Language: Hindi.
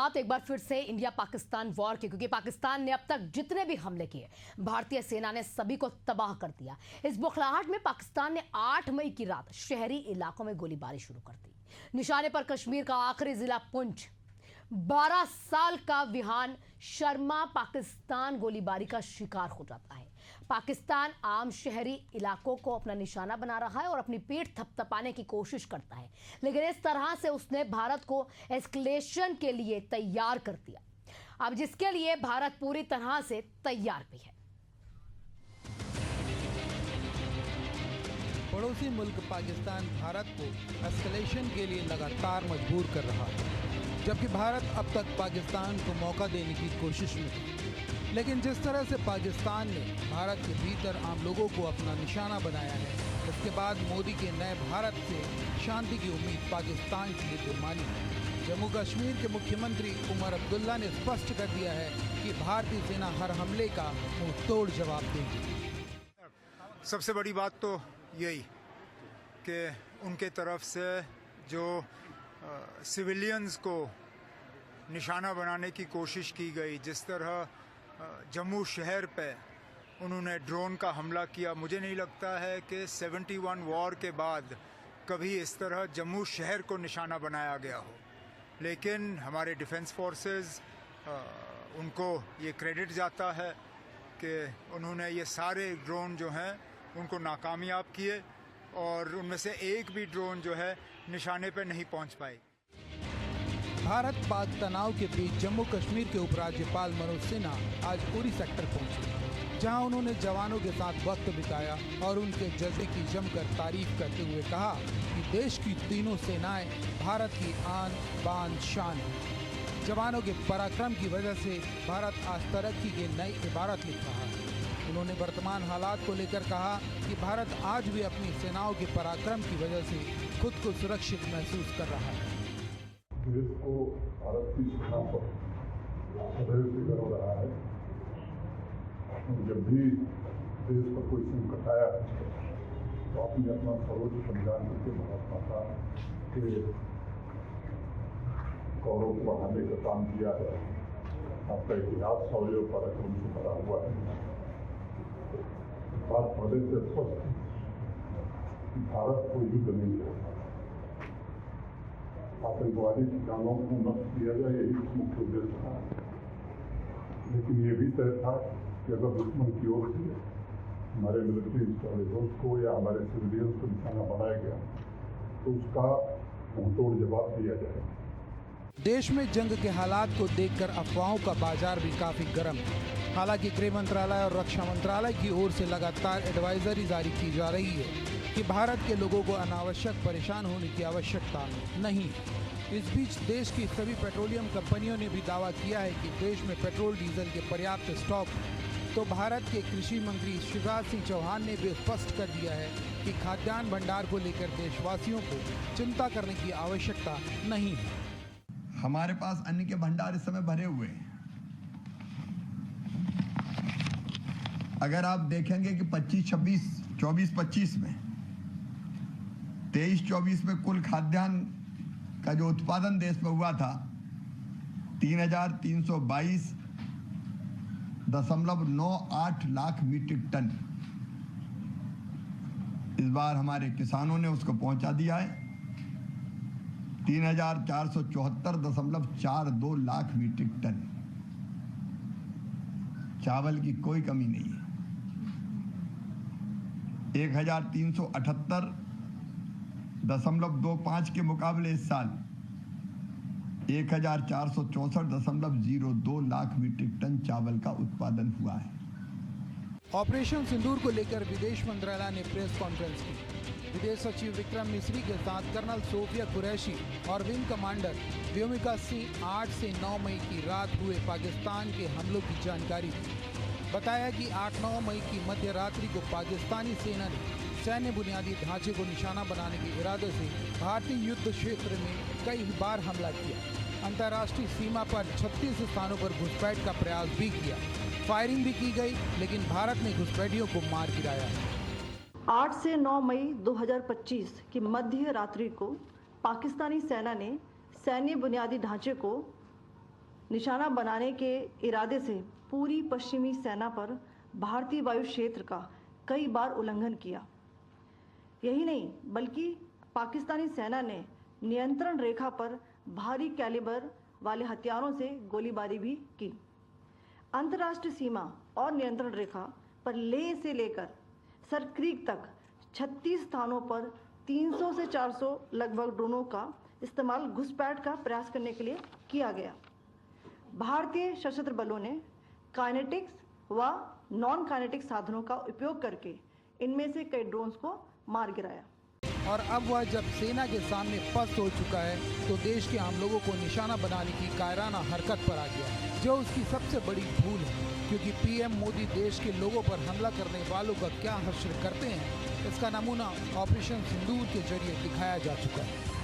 बात एक बार फिर से इंडिया पाकिस्तान वॉर की, क्योंकि पाकिस्तान ने अब तक जितने भी हमले किए भारतीय सेना ने सभी को तबाह कर दिया। इस बौखलाहट में पाकिस्तान ने 8 मई की रात शहरी इलाकों में गोलीबारी शुरू कर दी। निशाने पर कश्मीर का आखिरी जिला पुंछ। 12 साल का विहान शर्मा पाकिस्तान गोलीबारी का शिकार हो जाता है। पाकिस्तान आम शहरी इलाकों को अपना निशाना बना रहा है और अपनी पीठ थपथपाने की कोशिश करता है, लेकिन इस तरह से उसने भारत को एस्केलेशन के लिए तैयार कर दिया। अब जिसके लिए भारत पूरी तरह से तैयार भी है। पड़ोसी मुल्क पाकिस्तान भारत को एस्केलेशन के लिए लगातार मजबूर कर रहा है, जबकि भारत अब तक पाकिस्तान को मौका देने की कोशिश में है। लेकिन जिस तरह से पाकिस्तान ने भारत के भीतर आम लोगों को अपना निशाना बनाया है, उसके बाद मोदी के नए भारत से शांति की उम्मीद पाकिस्तान के लिए बेमानी है। जम्मू कश्मीर के मुख्यमंत्री उमर अब्दुल्ला ने स्पष्ट कर दिया है कि भारतीय सेना हर हमले का मुंह तोड़ जवाब देगी। सबसे बड़ी बात तो यही कि उनके तरफ से जो सिविलियंस को निशाना बनाने की कोशिश की गई, जिस तरह जम्मू शहर पे उन्होंने ड्रोन का हमला किया, मुझे नहीं लगता है कि 71 वॉर के बाद कभी इस तरह जम्मू शहर को निशाना बनाया गया हो। लेकिन हमारे डिफेंस फोर्सेस उनको ये क्रेडिट जाता है कि उन्होंने ये सारे ड्रोन जो हैं उनको नाकामयाब किए और उनमें से एक भी ड्रोन जो है निशाने पर नहीं पहुंच पाई। भारत पाक तनाव के बीच जम्मू कश्मीर के उपराज्यपाल मनोज सिन्हा आज उरी सेक्टर पहुंचे, जहां उन्होंने जवानों के साथ वक्त बिताया और उनके जज्बे की जमकर तारीफ करते हुए कहा कि देश की तीनों सेनाएं भारत की आन बान शान है। जवानों के पराक्रम की वजह से भारत आज तरक्की के नई इबारत लिख रहा है। उन्होंने वर्तमान हालात को लेकर कहा कि भारत आज भी अपनी सेनाओं के पराक्रम की वजह से खुद को सुरक्षित महसूस कर रहा है। देश को भारत की सेना पर सदैव फिक्र हो रहा है। जब भी देश पर कोई संकट आया है तो आपने अपना सर्वोच्च बलिदान करके भारत माता के गौरव को बढ़ाने का काम किया है। आपका इतिहास शौर्य पराक्रम से भरा हुआ है। बात पहले से स्पष्ट है, भारत को युद्ध नहीं करना, आतंकवादी ठिकानों को नष्ट किया जाए, यही मुख्य उद्देश्य था। लेकिन ये भी तय था कि अगर दुश्मन की ओर से हमारे मिलिट्री इंस्टॉलेशंस को या हमारे सिविलियंस को निशाना बनाया गया तो उसका मुंहतोड़ जवाब दिया जाए। देश में जंग के हालात को देखकर अफवाहों का बाजार भी काफी गर्म है। हालांकि गृह मंत्रालय और रक्षा मंत्रालय की ओर से लगातार एडवाइजरी जारी की जा रही है कि भारत के लोगों को अनावश्यक परेशान होने की आवश्यकता नहीं है। इस बीच देश की सभी पेट्रोलियम कंपनियों ने भी दावा किया है कि देश में पेट्रोल डीजल के पर्याप्त स्टॉक है। तो भारत के कृषि मंत्री शिवराज सिंह चौहान ने भी स्पष्ट कर दिया है कि खाद्यान्न भंडार को लेकर देशवासियों को चिंता करने की आवश्यकता नहीं है। हमारे पास अन्न के भंडार इस समय भरे हुए हैं। अगर आप देखेंगे कि 25-26, 24-25 में 23-24 में कुल खाद्यान्न का जो उत्पादन देश में हुआ था 3,322.98 लाख मीट्रिक टन। इस बार हमारे किसानों ने उसको पहुंचा दिया है 3,474.42 लाख मीट्रिक टन। चावल की कोई कमी नहीं है। 1,378.25 के मुकाबले इस साल 1,464.02 लाख मीट्रिक टन चावल का उत्पादन हुआ है। ऑपरेशन सिंदूर को लेकर विदेश मंत्रालय ने प्रेस कॉन्फ्रेंस की। विदेश सचिव विक्रम मिस्री के साथ कर्नल सोफिया कुरैशी और विंग कमांडर व्योमिका सिंह 8 से 9 मई की रात हुए पाकिस्तान के हमलों की जानकारी दी। बताया कि 8-9 मई की मध्य रात्रि को पाकिस्तानी सेना ने सैन्य बुनियादी ढांचे को निशाना बनाने के इरादे से भारतीय युद्ध क्षेत्र में कई बार हमला किया। अंतर्राष्ट्रीय सीमा पर 36 स्थानों पर घुसपैठ का प्रयास भी किया। फायरिंग भी की गई, लेकिन भारत ने घुसपैठियों को मार गिराया। 8 से 9 मई 2025 की मध्य रात्रि को पाकिस्तानी सेना ने सैन्य बुनियादी ढांचे को निशाना बनाने के इरादे से पूरी पश्चिमी सेना पर भारतीय वायु क्षेत्र का कई बार उल्लंघन किया। यही नहीं बल्कि पाकिस्तानी सेना ने नियंत्रण रेखा पर भारी कैलिबर वाले हथियारों से गोलीबारी भी की। अंतर्राष्ट्रीय सीमा और नियंत्रण रेखा पर लेह से लेकर सर क्रीक तक 36 स्थानों पर 300 से 400 लगभग ड्रोनों का इस्तेमाल घुसपैठ का प्रयास करने के लिए किया गया। भारतीय सशस्त्र बलों ने काइनेटिक्स व नॉन काइनेटिक साधनों का उपयोग करके इनमें से कई ड्रोन्स को मार गिराया। और अब वह जब सेना के सामने पस्त हो चुका है तो देश के आम लोगों को निशाना बनाने की कायराना हरकत पर आ गया, जो उसकी सबसे बड़ी भूल है, क्योंकि पीएम मोदी देश के लोगों पर हमला करने वालों का क्या हश्र करते हैं, इसका नमूना ऑपरेशन सिंदूर के जरिए दिखाया जा चुका है।